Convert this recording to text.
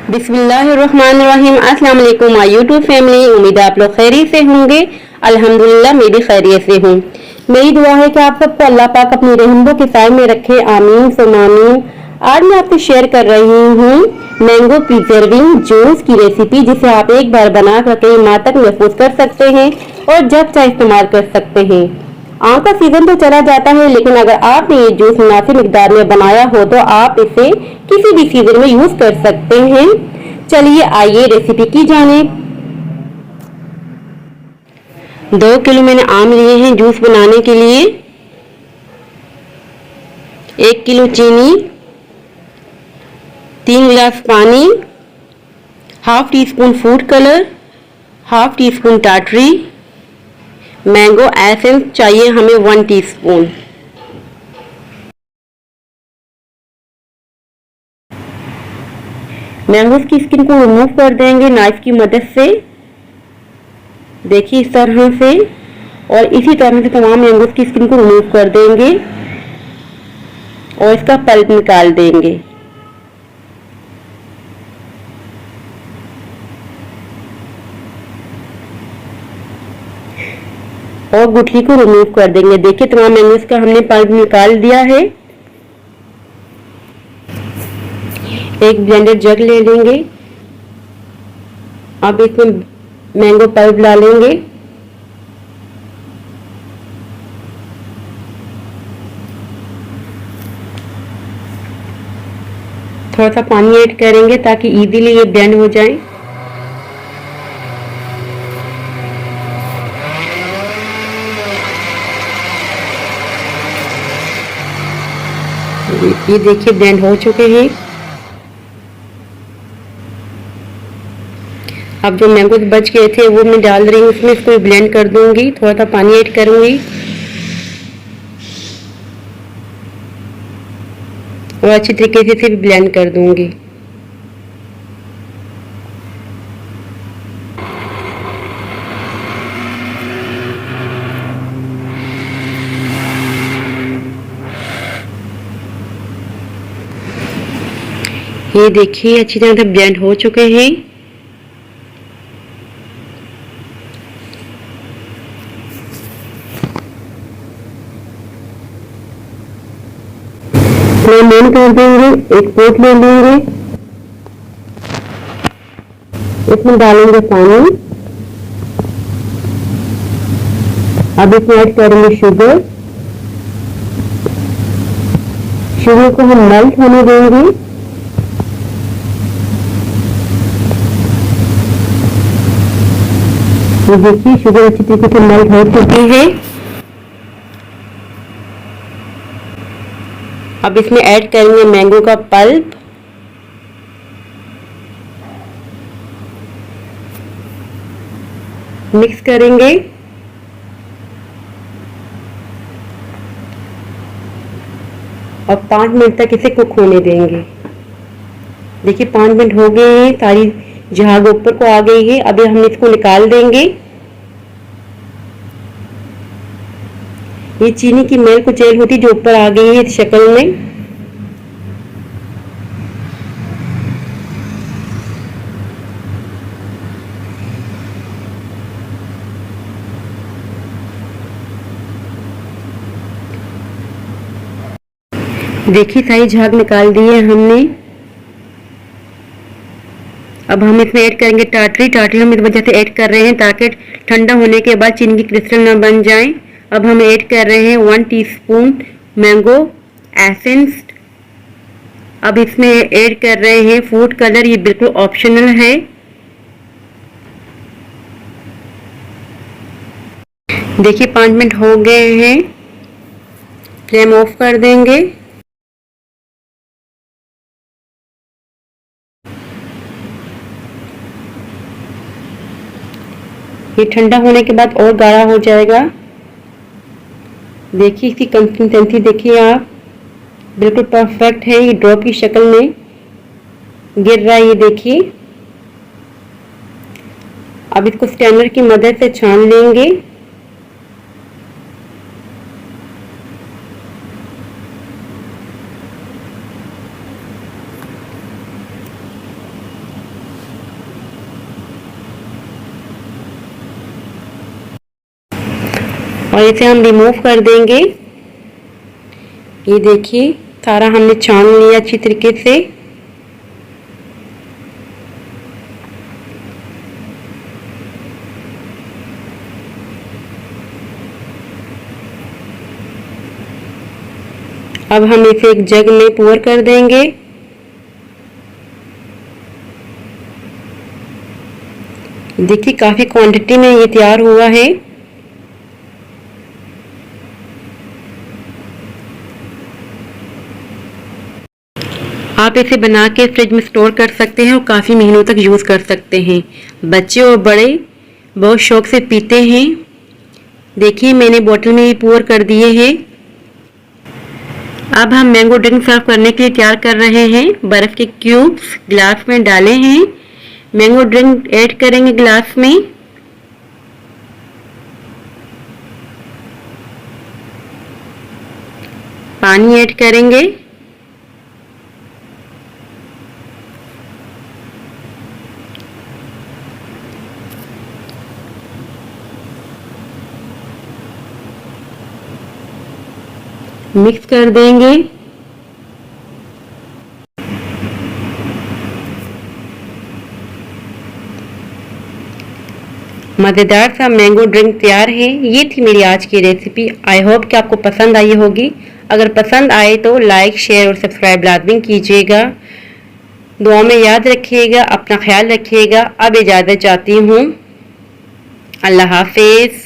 बिस्मिल्लाहिर्रहमानिर्रहीम। अस्सलाम वालेकुम माय यूट्यूब फैमिली। उम्मीद है आप लोग खैरियत से होंगे। अल्हम्दुलिल्लाह मैं भी खैरियत से हूँ। मेरी दुआ है कि आप सबको अल्लाह पाक अपनी रहमतों के साए में रखे। आमीन सुम्मा आमीन। आज मैं आपसे शेयर कर रही हूँ मैंगो प्रिजर्विंग जूस की रेसिपी, जिसे आप एक बार बना कर कई माह तक महफूज कर सकते हैं और जब चाहे इस्तेमाल कर सकते हैं। आम का सीजन तो चला जाता है, लेकिन अगर आपने ये जूस मुनासिब मिकदार में बनाया हो तो आप इसे किसी भी सीजन में यूज कर सकते हैं। चलिए आइए रेसिपी की जानिब। 2 किलो मैंने आम लिए हैं जूस बनाने के लिए। 1 किलो चीनी, 3 गिलास पानी, half teaspoon food colour, half teaspoon टाटरी, मैंगो एसेंस चाहिए हमें 1 टीस्पून। मैंगोज की स्किन को रिमूव कर देंगे नाइफ की मदद से। देखिए इस तरह से, और इसी तरह से तमाम मैंगोज की स्किन को रिमूव कर देंगे और इसका पल्प निकाल देंगे। और गुठली को रिमूव कर देंगे। देखिए तमाम मैंगोज का हमने पल्प निकाल दिया है। एक ब्लेंडर जग ले लेंगे। अब इसमें मैंगो पल्प डालेंगे। थोड़ा सा पानी ऐड करेंगे ताकि इजीली ये ब्लेंड हो जाए। ये देखिए ब्लेंड हो चुके हैं। अब जो मैंगोज बच गए थे वो मैं डाल रही हूँ इसमें। इसको ब्लेंड कर दूंगी, थोड़ा सा पानी ऐड करूंगी और अच्छी तरीके से इसे ब्लेंड कर दूंगी। ये देखिए अच्छी तरह से ब्लेंड हो चुके हैं। ब्लेंड कर देंगे। एक प्लेट ले लेंगे, इसमें डालेंगे पानी। अब इसमें ऐड करेंगे शुगर। शुगर को हम मेल्ट होने देंगे। ये देखिए शुगर अच्छी तरीके से मेल्ट हो चुकी है। अब इसमें ऐड करेंगे मैंगो का पल्प। मिक्स करेंगे और 5 मिनट तक इसे कुक होने देंगे। देखिए 5 मिनट हो गए हैं, सारी झाग ऊपर को आ गई है। अभी हम इसको निकाल देंगे। ये चीनी की मेल कुछ जेल होती जो ऊपर आ गई है इस शक्ल में। देखिए सारी झाग निकाल दी है हमने। अब हम इसमें ऐड करेंगे टाटरी। टाटरी हम इस वजह से ऐड कर रहे हैं ताकि ठंडा होने के बाद चीनी की क्रिस्टल ना बन जाए। अब हम ऐड कर रहे हैं 1 टीस्पून मैंगो एसेंस। अब इसमें ऐड कर रहे हैं फूड कलर। ये बिल्कुल ऑप्शनल है। देखिए 5 मिनट हो गए हैं, फ्लेम ऑफ कर देंगे। ये ठंडा होने के बाद और गाढ़ा हो जाएगा। देखिए इसकी कंसिस्टेंसी देखिए आप, बिल्कुल परफेक्ट है। ये ड्रॉप की शक्ल में गिर रहा है, ये देखिए। अब इसको स्टैंडर की मदद से छान लेंगे। और इसे हम रिमूव कर देंगे। ये देखिए सारा हमने छान लिया अच्छी तरीके से। अब हम इसे एक जग में पोर कर देंगे। देखिए काफी क्वांटिटी में ये तैयार हुआ है। आप इसे बना के फ्रिज में स्टोर कर सकते हैं और काफ़ी महीनों तक यूज़ कर सकते हैं। बच्चे और बड़े बहुत शौक से पीते हैं। देखिए मैंने बोतल में भी पोर कर दिए हैं। अब हम मैंगो ड्रिंक सर्व करने के लिए तैयार कर रहे हैं। बर्फ़ के क्यूब्स ग्लास में डाले हैं। मैंगो ड्रिंक ऐड करेंगे ग्लास में। पानी ऐड करेंगे। मिक्स कर देंगे। मज़ेदार सा मैंगो ड्रिंक तैयार है। ये थी मेरी आज की रेसिपी। आई होप कि आपको पसंद आई होगी। अगर पसंद आए तो लाइक शेयर और सब्सक्राइब लाजमी कीजिएगा। दुआ में याद रखिएगा। अपना ख्याल रखिएगा। अब इजाज़त चाहती हूँ। अल्लाह हाफिज़।